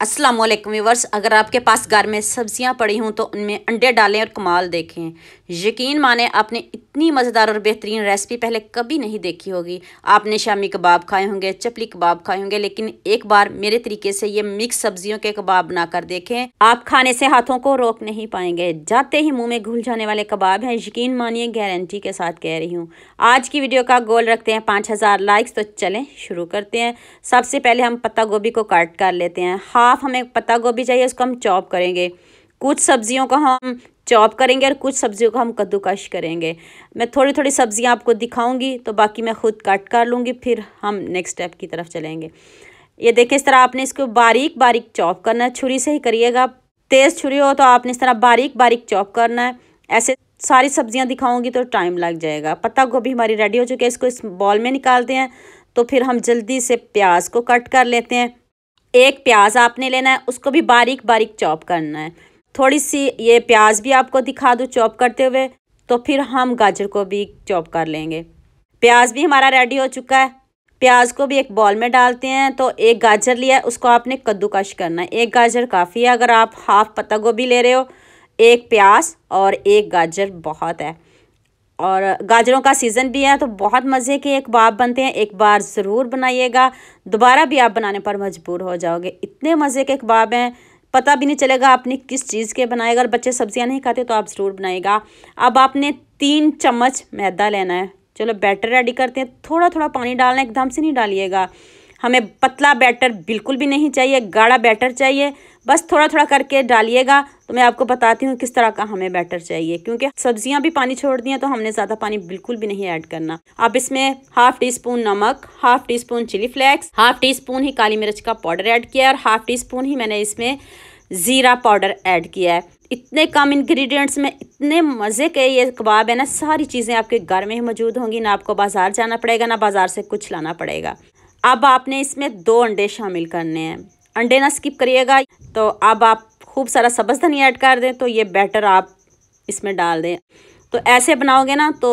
अस्सलाम वालेकुम व्यूअर्स, अगर आपके पास घर में सब्जियां पड़ी हों तो उनमें अंडे डालें और कमाल देखें। यकीन माने आपने इतनी मज़ेदार और बेहतरीन रेसिपी पहले कभी नहीं देखी होगी। आपने शामी कबाब खाए होंगे, चपली कबाब खाए होंगे, लेकिन एक बार मेरे तरीके से ये मिक्स सब्जियों के कबाब बनाकर देखें। आप खाने से हाथों को रोक नहीं पाएंगे, जाते ही मुँह में घुल जाने वाले कबाब हैं। यकीन मानिए, गारंटी के साथ कह रही हूँ। आज की वीडियो का गोल रखते हैं 5000 लाइक्स। तो चलें शुरू करते हैं। सबसे पहले हम पत्ता गोभी को काट कर लेते हैं। हाफ हमें पत्ता गोभी चाहिए, उसको हम चॉप करेंगे। कुछ सब्जियों को हम चॉप करेंगे और कुछ सब्जियों को हम कद्दूकश करेंगे। मैं थोड़ी थोड़ी सब्जियां आपको दिखाऊंगी, तो बाकी मैं खुद कट कर लूँगी, फिर हम नेक्स्ट स्टेप की तरफ चलेंगे। ये देखें, इस तरह आपने इसको बारीक बारीक चॉप करना है। छुरी से ही करिएगा, तेज़ छुरी हो तो आपने इस तरह बारीक बारीक चॉप करना है। ऐसे सारी सब्जियां दिखाऊंगी तो टाइम लग जाएगा। पत्ता गोभी हमारी रेडी हो चुकी है, इसको इस बॉल में निकालते हैं। तो फिर हम जल्दी से प्याज को कट कर लेते हैं। एक प्याज आपने लेना है, उसको भी बारीक बारीक चॉप करना है। थोड़ी सी ये प्याज भी आपको दिखा दूँ चॉप करते हुए, तो फिर हम गाजर को भी चॉप कर लेंगे। प्याज भी हमारा रेडी हो चुका है। प्याज को भी एक बॉल में डालते हैं। तो एक गाजर लिया है, उसको आपने कद्दूकश करना है। एक गाजर काफ़ी है, अगर आप हाफ पत्ता गोभी ले रहे हो। एक प्याज और एक गाजर बहुत है। और गाजरों का सीज़न भी है, तो बहुत मज़े के एक कबाब बनते हैं। एक बार ज़रूर बनाइएगा, दोबारा भी आप बनाने पर मजबूर हो जाओगे। इतने मज़े के कबाब हैं, पता भी नहीं चलेगा आपने किस चीज़ के बनाए। अगर बच्चे सब्जियां नहीं खाते तो आप ज़रूर बनाइएगा। अब आपने 3 चम्मच मैदा लेना है। चलो बैटर रेडी करते हैं। थोड़ा थोड़ा पानी डालना है, एकदम से नहीं डालिएगा। हमें पतला बैटर बिल्कुल भी नहीं चाहिए, गाढ़ा बैटर चाहिए। बस थोड़ा थोड़ा करके डालिएगा। तो मैं आपको बताती हूँ किस तरह का हमें बैटर चाहिए, क्योंकि सब्जियां भी पानी छोड़ दी हैं, तो हमने ज़्यादा पानी बिल्कुल भी नहीं ऐड करना। अब इसमें हाफ टी स्पून नमक, half teaspoon chilli flakes, half teaspoon ही काली मिर्च का पाउडर ऐड किया है, और हाफ टी स्पून ही मैंने इसमें ज़ीरा पाउडर ऐड किया है। इतने कम इंग्रेडिएंट्स में इतने मज़े के ये कबाब है ना। सारी चीज़ें आपके घर में ही मौजूद होंगी, ना आपको बाज़ार जाना पड़ेगा, ना बाज़ार से कुछ लाना पड़ेगा। अब आपने इसमें 2 अंडे शामिल करने हैं। अंडे ना स्किप करिएगा। तो अब आप खूब सारा सब्ज़ धनिया ऐड कर दें, तो ये बैटर आप इसमें डाल दें। तो ऐसे बनाओगे ना तो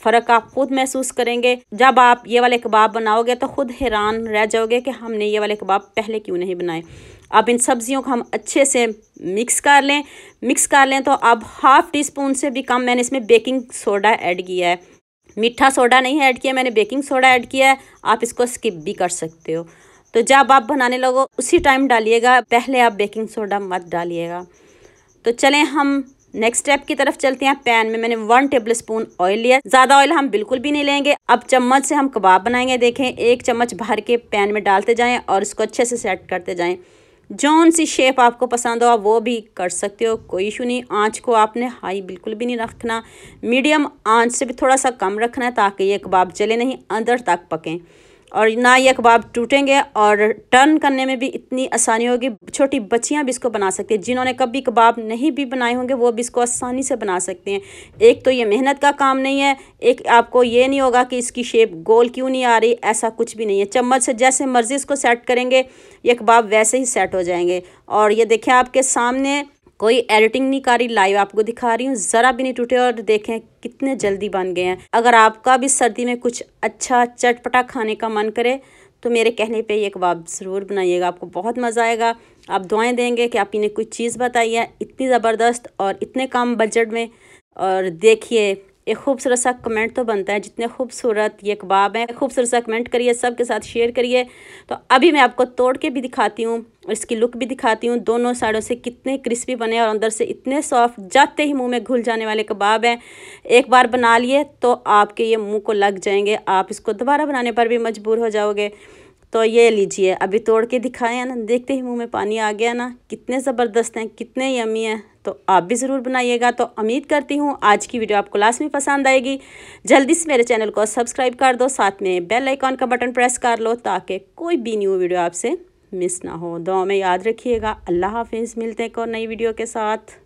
फ़र्क आप खुद महसूस करेंगे। जब आप ये वाले कबाब बनाओगे तो खुद हैरान रह जाओगे कि हमने ये वाले कबाब पहले क्यों नहीं बनाए। अब इन सब्जियों को हम अच्छे से मिक्स कर लें। तो अब हाफ टी स्पून से भी कम मैंने इसमें बेकिंग सोडा ऐड किया है। मीठा सोडा नहीं ऐड किया, मैंने बेकिंग सोडा ऐड किया है। आप इसको स्किप भी कर सकते हो। तो जब आप बनाने लगो उसी टाइम डालिएगा, पहले आप बेकिंग सोडा मत डालिएगा। तो चलें हम नेक्स्ट स्टेप की तरफ चलते हैं। पैन में मैंने 1 टेबल स्पून ऑयल लिया। ज़्यादा ऑयल हम बिल्कुल भी नहीं लेंगे। अब चम्मच से हम कबाब बनाएंगे। देखें, 1 चम्मच भर के पैन में डालते जाएं और इसको अच्छे से सेट करते जाएं। जौन सी शेप आपको पसंद हो आप वो भी कर सकते हो, कोई इशू नहीं। आँच को आपने हाई बिल्कुल भी नहीं रखना, मीडियम आँच से भी थोड़ा सा कम रखना है, ताकि ये कबाब जले नहीं, अंदर तक पकें और ना ये कबाब टूटेंगे। और टर्न करने में भी इतनी आसानी होगी, छोटी बच्चियां भी इसको बना सकती हैं। जिन्होंने कभी कबाब नहीं भी बनाए होंगे वो भी इसको आसानी से बना सकते हैं। एक तो ये मेहनत का काम नहीं है, एक आपको ये नहीं होगा कि इसकी शेप गोल क्यों नहीं आ रही, ऐसा कुछ भी नहीं है। चम्मच से जैसे मर्ज़ी इसको सेट करेंगे, ये कबाब वैसे ही सेट हो जाएंगे। और ये देखें, आपके सामने कोई एडिटिंग नहीं कर रही, लाइव आपको दिखा रही हूँ, ज़रा भी नहीं टूटे। और देखें कितने जल्दी बन गए हैं। अगर आपका भी सर्दी में कुछ अच्छा चटपटा खाने का मन करे तो मेरे कहने पे ये कबाब ज़रूर बनाइएगा, आपको बहुत मज़ा आएगा। आप दुआएं देंगे कि आप इन्हें कोई चीज़ बताई है इतनी ज़बरदस्त और इतने कम बजट में। और देखिए, एक खूबसूरत सा कमेंट तो बनता है, जितने खूबसूरत ये कबाब है। खूबसूरत सा कमेंट करिए, सबके साथ शेयर करिए। तो अभी मैं आपको तोड़ के भी दिखाती हूँ और इसकी लुक भी दिखाती हूँ। दोनों साइडों से कितने क्रिस्पी बने और अंदर से इतने सॉफ्ट, जाते ही मुंह में घुल जाने वाले कबाब हैं। एक बार बना लिए तो आपके ये मुंह को लग जाएंगे, आप इसको दोबारा बनाने पर भी मजबूर हो जाओगे। तो ये लीजिए, अभी तोड़ के दिखाए हैं ना, देखते ही मुंह में पानी आ गया ना। कितने ज़बरदस्त हैं, कितने यमी हैं। तो आप भी ज़रूर बनाइएगा। तो उम्मीद करती हूँ आज की वीडियो आपको लास्ट में पसंद आएगी। जल्दी से मेरे चैनल को सब्सक्राइब कर दो, साथ में बेल आइकॉन का बटन प्रेस कर लो, ताकि कोई भी न्यू वीडियो आपसे मिस ना हो। दुआ में याद रखिएगा। अल्लाह हाफिज़, मिलते हैं एक और नई वीडियो के साथ।